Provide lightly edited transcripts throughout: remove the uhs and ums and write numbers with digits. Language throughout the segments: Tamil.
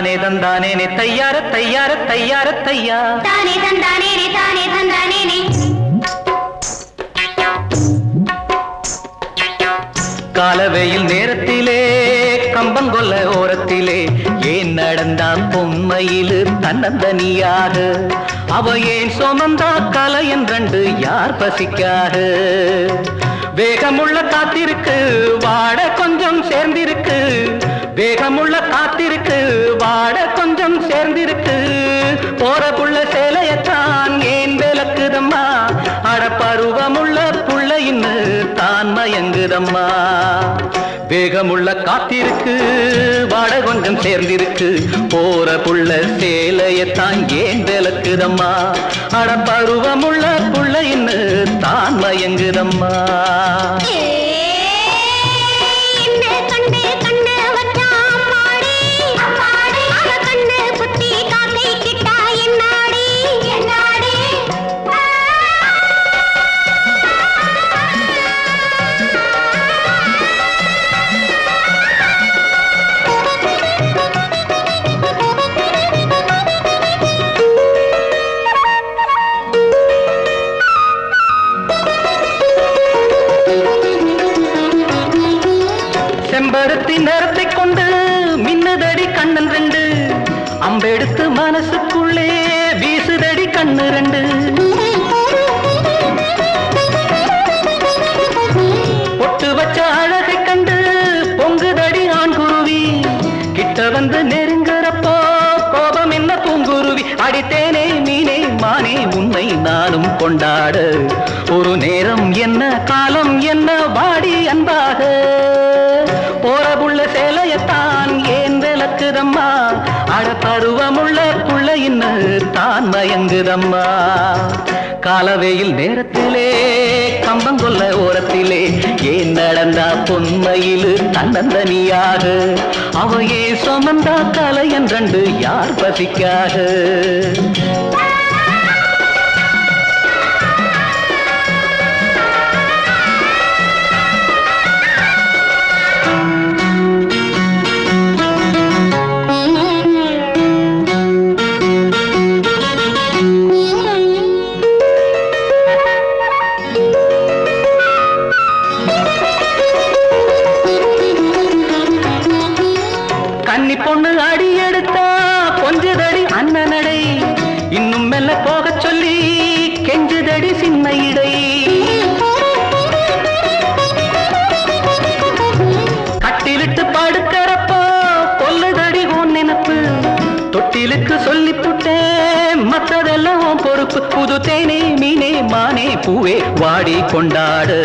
தானே தந்தானே தையார தையார தையார தையா தானே தந்தானே தானே தந்தானே. காலவெயில் நேரத்திலே கம்பங்கொல்ல ஓரத்திலே ஏன் நடந்தான் பொம்மையிலு தன்னந்தனியாக அவ ஏன் சுமந்தா கலை என்றண்டு யார் பசிக்காக வேகமுள்ள காத்திருக்கு வாட கொஞ்சம் சேர்ந்திருக்கு வேகமுள்ள காத்திருக்கு வாட கொஞ்சம் சேர்ந்திருக்கு போற புள்ள சேலையத்தான் ஏன் விளக்குதம்மா அட பருவமுள்ள புள்ள இன்னு தான் மயங்குதம்மா வேகமுள்ள காத்திருக்கு வாட கொஞ்சம் சேர்ந்திருக்கு போற புள்ள சேலையத்தான் ஏன் விளக்குதம்மா அட பருவமுள்ள புள்ள இன்னு தான் மயங்குதம்மா செம்பருத்தி நிறத்தை கொண்டு மின்னுதடி கண்ணன் ரெண்டு அம்பெடுத்து மனசுக்குள்ளே வீசுதடி கண்ணு ரெண்டு பொட்டு வச்ச அழகை கண்டு பொங்குதடி ஆண்குருவி கிட்ட வந்து நெருங்குறப்போ கோபம் என்ன பூங்குருவி அடித்தேனே மீனே மானே உன்னை நானும் கொண்டாட ஒரு நேரம் என்ன காலம் என்ன வாடி அன்பாக போறபுள்ள சேலையத்தான் ஏன் விளக்குதம்மா அட பருவமுள்ள புள்ள இன்னு தான் மயங்குதம்மா காலவேயில் நேரத்திலே கம்பங்கொல்ல ஓரத்திலே ஏன் நடந்தா பொன்மையிலு தன்னந்தனியாக அவ ஏன் சுமந்தா கலை என்றண்டு யார் பசிக்காக கன்னி பொண்ணு அடி எடுத்தா கொஞ்சதடி அண்ணனடை இன்னும் மெல்ல போக சொல்லி கெஞ்சுதடி சின்ன இடை கட்டிலிட்டு படுக்கிறப்போ கொல்லுதடி உன் நினப்பு தொட்டிலுக்கு சொல்லி புட்டேன் மற்றதெல்லாம் பொறுப்பு புது தேனே மீனே மானே பூவே வாடி கொண்டாடு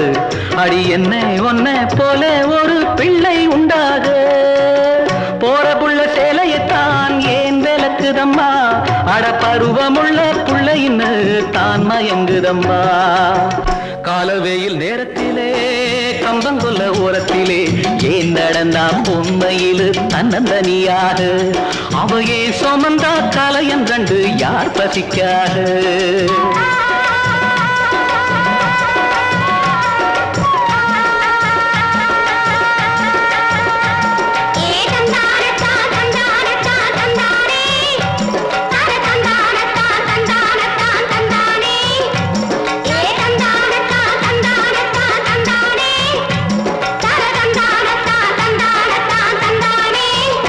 அடி என்ன ஒன்ன போல ஒரு பிள்ளை உண்டாக போற புள்ள சேலையத்தான் ஏன் விளக்குதம்மா அட பருவமுள்ள புள்ள இன்னு தான் மயங்குதம்மா காலவேயில் நேரத்திலே கம்பங்கொல்ல ஓரத்திலே ஏன் நடந்தா பொம்மையிலு தன்னந்தனியாக அவையே சுமந்தா கலை என்றண்டு யார் பசிக்காக